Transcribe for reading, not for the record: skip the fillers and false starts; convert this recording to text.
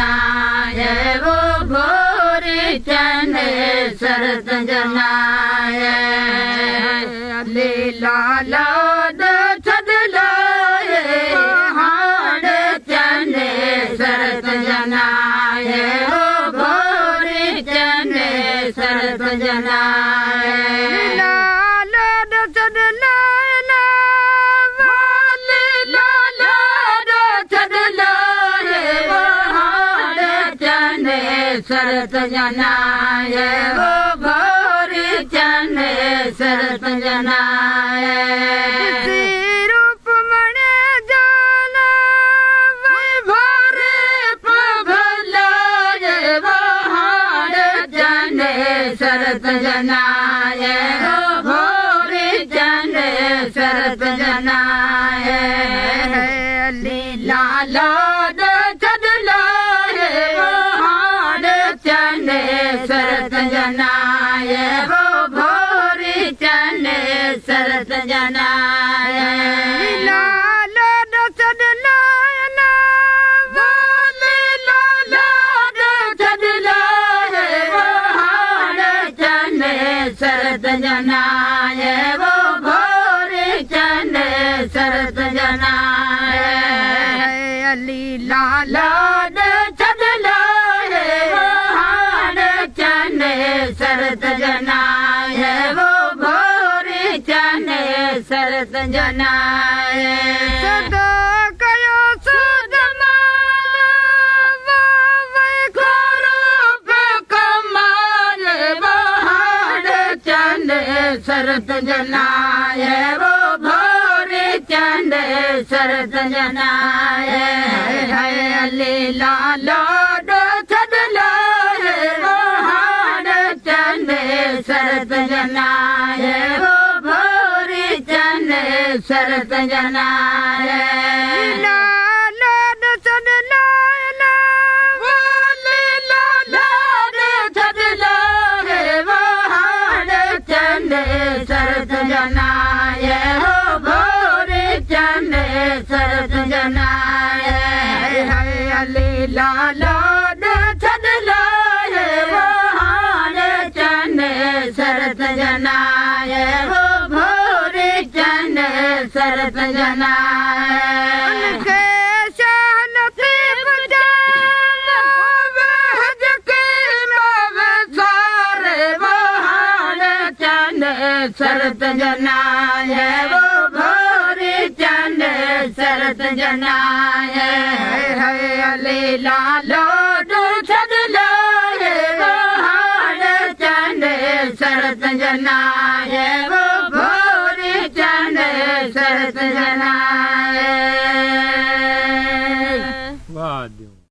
जनाय वो भोरे चंद सरत जनाय लीला लाद छदलाय हाड़ चंद सरत जनाय वो भोरे चंद सरत जनाय लीला लाद छदलाय सरत जनाय वो भोरे चंद सरत जनाय रूप मणे जाला भोरे पगलाय वो हाड़ चंद सरत जनाय वो भोरे चंद सरत जनाय लीला लाद सरत जनाय वो भोरे चंद सरत जनाय लाल छदलाय छदलाय वो हाड़ चंद सरत जनाय वो भोरे चंद सरत जनाय लीला लाद छदलाय सरत जनाय वो भोरे चंद सरत जनाय सदा कयो सुदमान वैखोरूप कमाल वो हाड़ चंद सरत जनाय वो भोरे चंद सरत जनाय लीला लाद छदलाय सरत जनाय वो भोरे चंद सरत जनाय लाल छदलाय छदलाय वो हाड़ चंद सरत जनाय वो भोरे चंद सरत जनाय लीला लाद छदलाय वो सरत जनाय वो भोरे चंद सरत जनाय सरत जनाय वो भोरे चंद सरत जनाय लीला लाद छदलाय वो हाड़ चंद सरत जनाय वो भोरे चंद सरत जनाय।